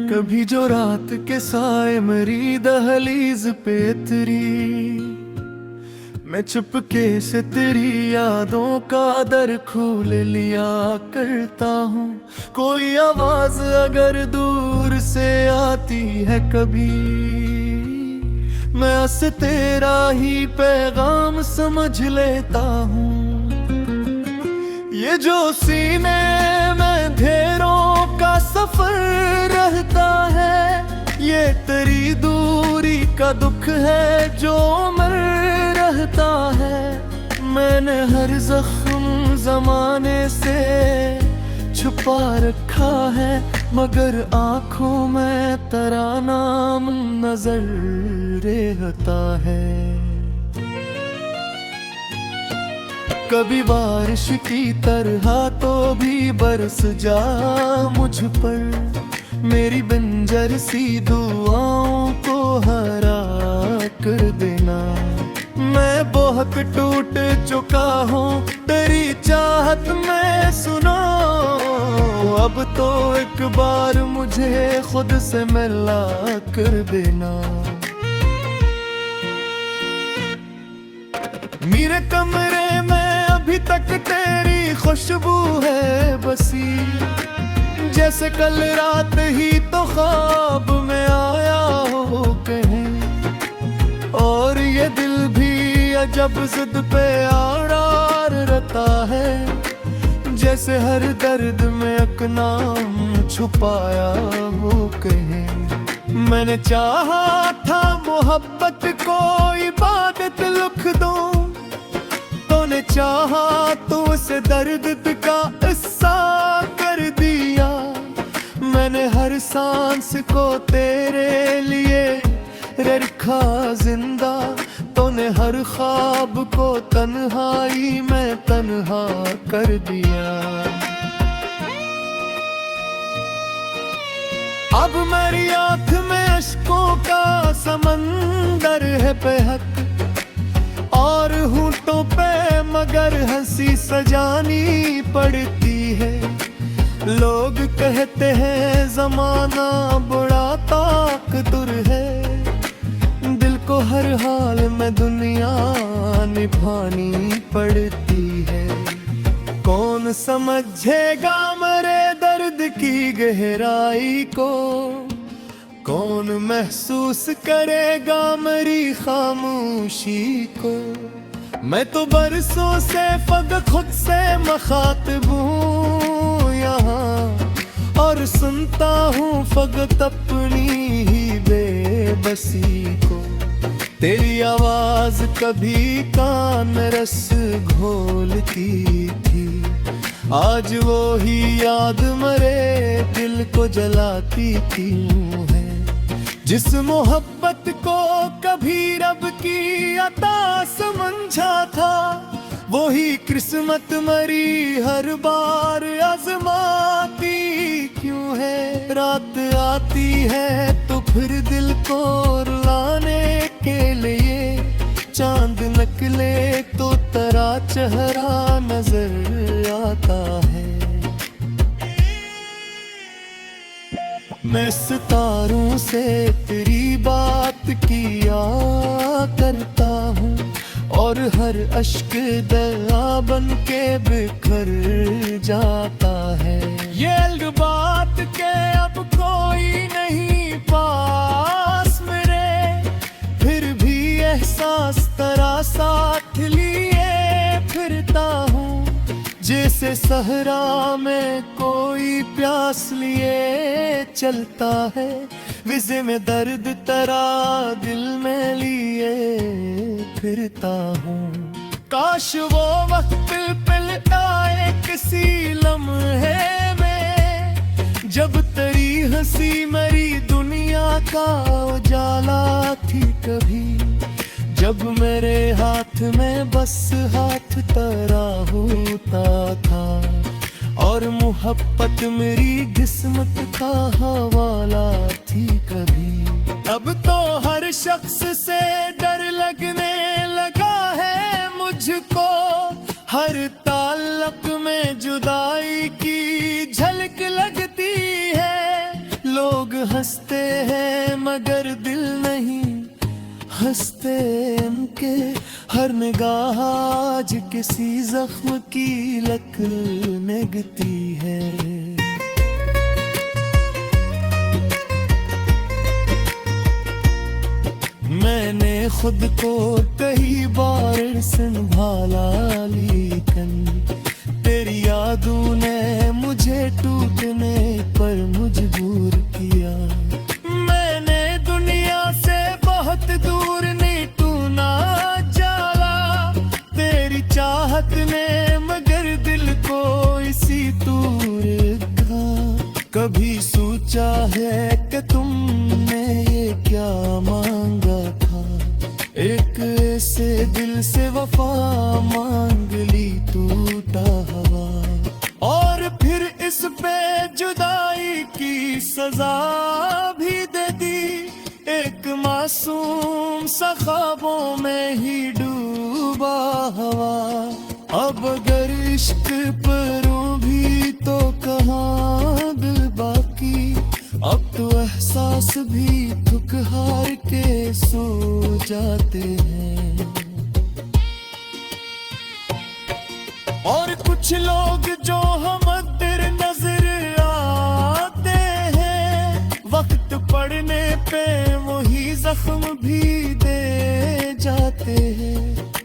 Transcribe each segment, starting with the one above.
कभी जो रात के साए मेरी दहलीज पे तेरी, मैं चुपके से तेरी यादों का दर खोल लिया करता हूँ। कोई आवाज अगर दूर से आती है कभी, मैं उस तेरा ही पैगाम समझ लेता हूँ। ये जो सीने में ढेरों का सफर रहता है, ये तेरी दूरी का दुख है जो मर रहता है। मैंने हर जख्म जमाने से छुपा रखा है, मगर आंखों में तेरा नाम नजर रहता है। कभी बारिश की तरह तो भी बरस जा मुझ पर, मेरी बंजर सी दुआओं को हरा कर देना। मैं बहुत टूट चुका हूँ तेरी चाहत में सुनो, अब तो एक बार मुझे खुद से मिला कर देना। मेरे कमरे में अभी तक तेरी खुशबू है बसी, जैसे कल रात ही तो ख्वाब में आया हो कहीं। और ये दिल भी अजब जिद पे आरार रहता है, जैसे हर दर्द में एक नाम छुपाया हो कहीं। मैंने चाहा था मोहब्बत को इबादत लिख दूं, तूने चाहा तो उसे दर्द का हिस्सा कर दिया। मैंने हर सांस को तेरे लिए रखा जिंदा, तूने हर ख्वाब को तन्हाई में तन्हा कर दिया। अब मेरी आँख में अश्कों का समंदर है बेहक, और होंठों पे मगर हंसी सजानी पड़ती है। लोग कहते हैं जमाना बड़ा ताकतवर है, दिल को हर हाल में दुनिया निभानी पड़ती है। कौन समझेगा मेरे दर्द की गहराई को, कौन महसूस करेगा मेरी खामोशी को। मैं तो बरसों से खुद से मखातिब हूँ यहाँ, और सुनता हूँ फकत अपनी ही बेबसी को। तेरी आवाज कभी कान रस घोलती थी, आज वो ही याद मरे दिल को जलाती क्यों है। जिस मोहब्बत को कभी रब की अता समझा था, वही किस्मत मरी हर बार आजमाती क्यों है। रात आती है तो फिर दिल को रुलाने के लिए, चांद निकले तो तेरा चेहरा नजर आता है। मैं सितारों से तेरी बात किया करता हूँ, और हर अश्क दया बन के बिखर जाता है। ये अलग बात के अब कोई नहीं पास मेरे, फिर भी एहसास तेरा साथ लिए फिरता हूँ। जैसे सहरा में कोई प्यास लिए चलता है, विज़े में दर्द तेरा दिल में लिए फिरता हूँ। काश वो वक्त पिल आए किसी लम्हे में, जब तेरी हंसी मेरी दुनिया का उजाला थी कभी। जब मेरे हाथ में बस हाथ तेरा होता था, और मोहब्बत मेरी किस्मत का हवाला थी कभी। अब तो हर शख्स से डर लगने लगा है मुझको, हर ताल्लुक में जुदाई की झलक लगती है। लोग हंसते हैं मगर दिल नहीं हंसते उनके। हर निगाह आज किसी जख्म की लकीर निगती है। मैंने खुद को कई बार संभाला, लेकिन तेरी यादों ने मुझे टूटने पर मजबूर किया। मैंने दुनिया से बहुत दूर नहीं टूना जाला, तेरी चाहत ने मगर दिल को इसी दूर रखा। कभी सोचा है कि तुमने ये क्या मांगा था, एक ऐसे दिल से वफा मांग ली टूटा हवा। और फिर इस पे जुदाई की सजा भी दे दी, एक मासूम सा ख्वाबों में ही डूबा हवा। अब अगर इश्क परों भी तो कहाँ दिल बाकी, अब तो एहसास भी थक हार के सो जाते हैं। और कुछ लोग जो हमदर नजर आते हैं, वक्त पड़ने पे वही जख्म भी दे जाते हैं।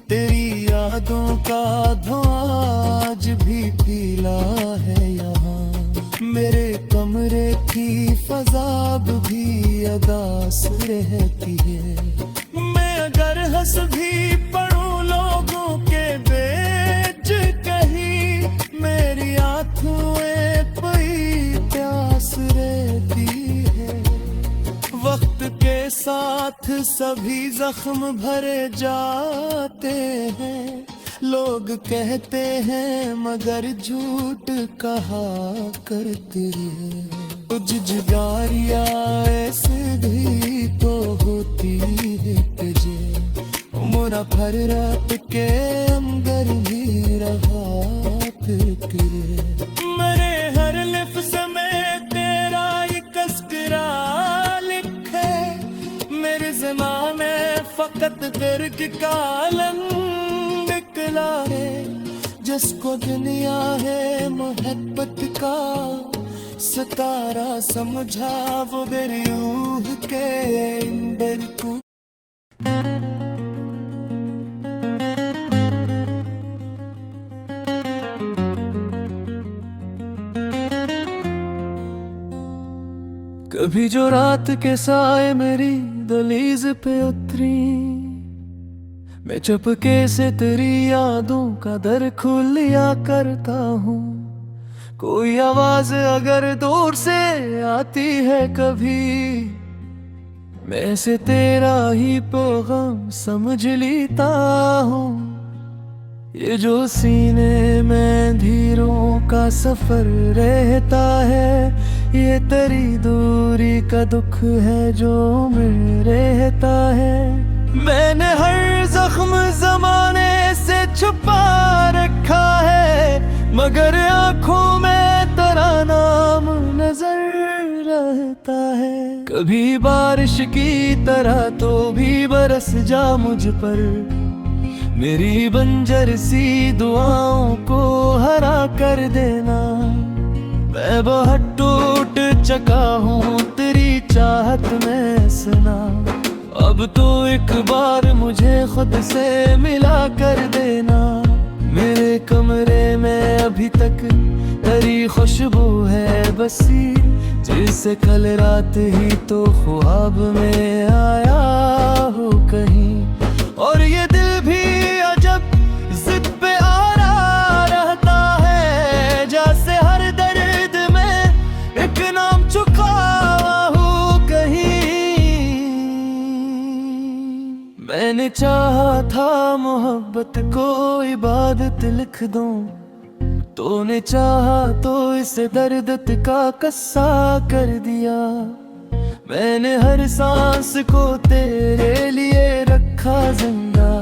तेरी यादों का धुआं आज भी पीला है यहाँ, मेरे कमरे की फजा भी अदास रहती है। मैं अगर हंस भी पढ़ूं लोगों के बेच कहीं, मेरी आंखें पई प्यास रहती है। वक्त के साथ सभी जख्म भरे जाते हैं, लोग कहते हैं मगर झूठ कहा करते हैं। कुछ जुदारियां ऐसे भी तो होती है तुझे, उम्र भर रात के अंदर भी रहा फिक्र। मेरे हर लिफ्ज़ में तेरा ये तज़किरा लिखे, मेरे ज़माने फकत गर्क का निकला है। जिसको दुनिया है मोहब्बत का सितारा समझा, वो मेरी रूह के अंदर को। कभी जो रात के साए मेरी दहलीज पे उतरी, मैं चुपके से तेरी यादों का दर खोल लिया करता हूँ। कोई आवाज अगर दूर से आती है कभी, मैं से तेरा ही पैगाम समझ लेता हूँ। ये जो सीने में धीरों का सफर रहता है, ये तेरी दूरी का दुख है जो में रहता है। मैंने हर जख्म जमाने से छुपा रखा है, मगर आंखों में तेरा नाम नजर रहता है। कभी बारिश की तरह तो भी बरस जा मुझ पर, मेरी बंजर सी दुआओं को हरा कर देना। मैं बहुत टूट चुका हूँ तेरी चाहत में सना, अब तो एक बार मुझे खुद से मिला कर देना। मेरे कमरे में अभी तक तेरी खुशबू है बसी, जिससे कल रात ही तो ख्वाब में आया हो कहीं। और ये दिल भी अजब जिद पे आरा रहता है, जैसे हर दर्द में एक नाम चुका हूँ कहीं। मैंने चाहा था मोहब्बत को इबादत लिख दूं, तूने चाहा तो इसे दर्द का कस्सा कर दिया। मैंने हर सांस को तेरे लिए रखा जिंदा,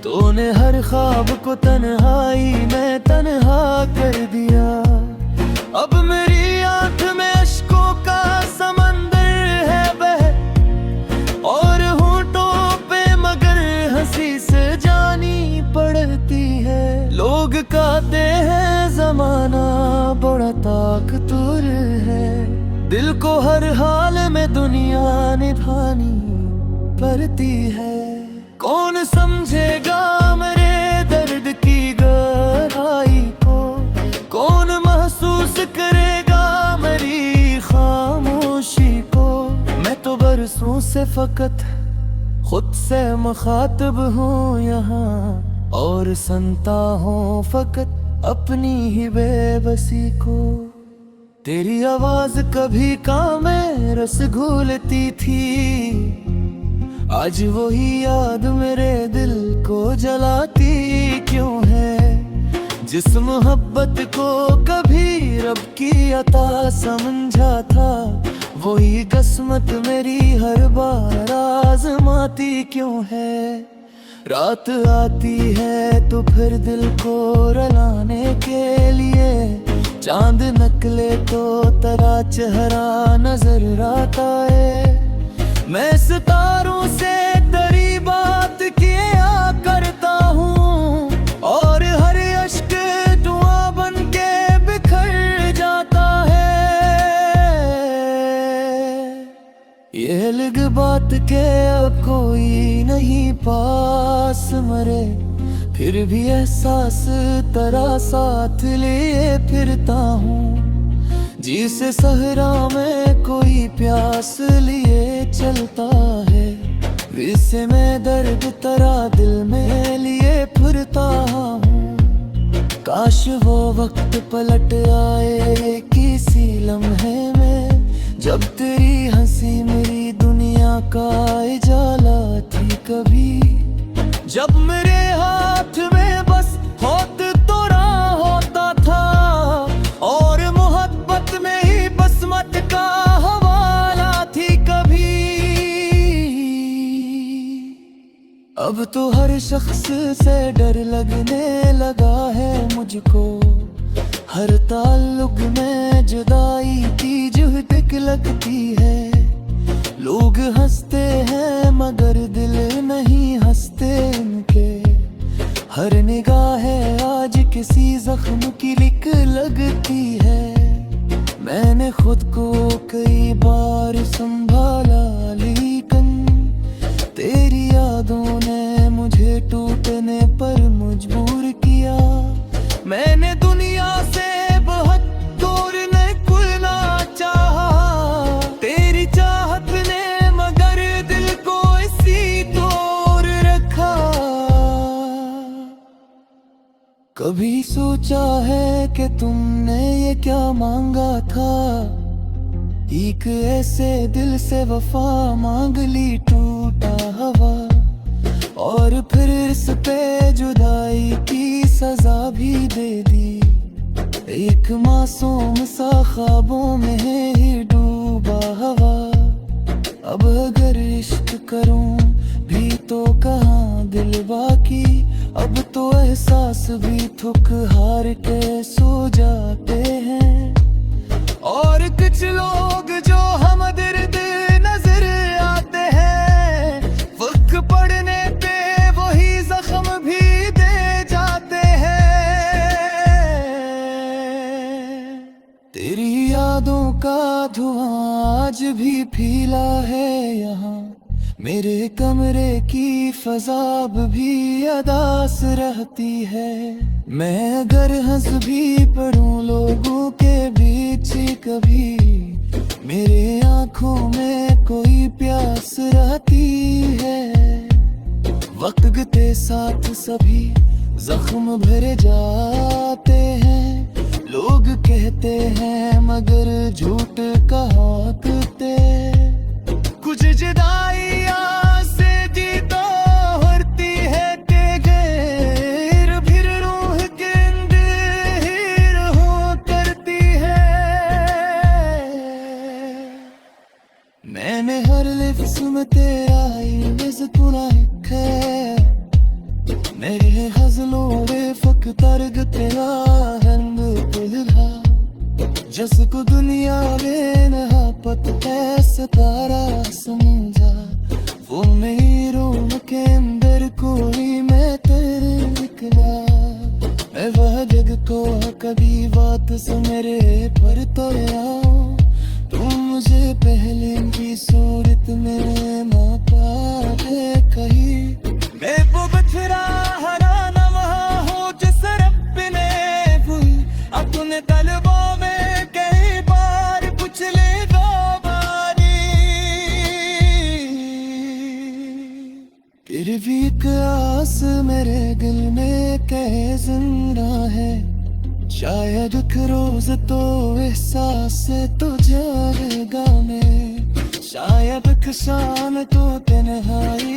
तूने हर ख्वाब को तन्हाई में तन्हा कर दिया। अब मेरी आंख में अश्कों का समंदर दिल को हर हाल में दुनिया निभानी पड़ती है। कौन समझेगा मेरे दर्द की गहराई को, कौन महसूस करेगा मेरी खामोशी को। मैं तो बरसों से फकत खुद से मुखातिब हूँ यहाँ, और सुनता हूँ फकत अपनी ही बेबसी को। तेरी आवाज कभी काम में रस घोलती थी, आज वही याद मेरे दिल को जलाती क्यों है। जिस मोहब्बत को कभी रब की अता समझा था, वही किस्मत मेरी हर बार आजमाती क्यों है। रात आती है तो फिर दिल को रुलाने के लिए, चांद निकले तो तेरा चेहरा नजर आता है। मैं सितारों से तेरी बात किया करता हूँ, और हर अश्क दुआ बन के बिखर जाता है। ये अलग बात के अब कोई नहीं पास मरे, फिर भी एहसास तेरा साथ लिए फिरता हूँ। जिसे सहरा में कोई प्यास लिए चलता है, वैसे मैं दर्द तेरा दिल में लिए फिरता हूँ। काश वो वक्त पलट आए किसी लम्हे में, जब तेरी हंसी मेरी दुनिया का उजाला थी कभी। जब मेरे हाथ में बस होत तोरा होता था, और मोहब्बत में ही बसमत का हवाला थी कभी। अब तो हर शख्स से डर लगने लगा है मुझको, हर ताल्लुक में जुदाई की जुहदक लगती है। लोग हंसते हैं मगर दिल नहीं हंसते उनके, हर निगाहें आज किसी जख्म की लिक लगती है। मैंने खुद को कई बार संभाला, लेकिन तेरी यादों ने मुझे टूटने पर मजबूर किया। मैंने दुनिया से बहुत दूर निकलना चाहा, तेरी चाहत ने मगर दिल को इसी तोड़ रखा। कभी सोचा है कि तुमने ये क्या मांगा था, एक ऐसे दिल से वफा मांग ली टूटा हवा, और फिर इस पे जुदाई की सजा भी दे दी। एक मासूम सा ख्वाबों में ही डूबा हवा। अब अगर इश्क करूं भी तो कहाँ दिल बाकी, अब तो एहसास भी थक हार के सो जाते हैं। और कुछ लोग जो हम दर्द नजर आते हैं, वक्त पड़ने पे वही जख्म भी दे जाते हैं। तेरी यादों का धुआं आज भी फैला है यहाँ, मेरे कमरे की फजा भी अदास रहती है। मैं अगर हंस भी पड़ूं लोगों के बीच कभी, मेरे आंखों में कोई प्यास रहती है। वक्त के साथ सभी जख्म भरे जाते हैं, लोग कहते हैं मगर झूठ कहते। कुछ जुदाइयां से जीता हरती है के गैर, फिर रूह के अंदर हो करती है। मैंने हर लिफ्स में तेरा इमेज सुना है, मेरे गजलों में फख्तर तेरा रंग पुलहा। जिसको दुनिया में नहा पत है सितारा समझा, वो मेरी रूह के अंदर कोई मैं तेरे निकला। मैं वह जग को कभी बात से मेरे पर तो आओ तुम आस मेरे दिल में कहे जिंदा है, शायद एक रोज तो एहसास से तो जाएगा मैं, शायद एक शाम तो तन्हाई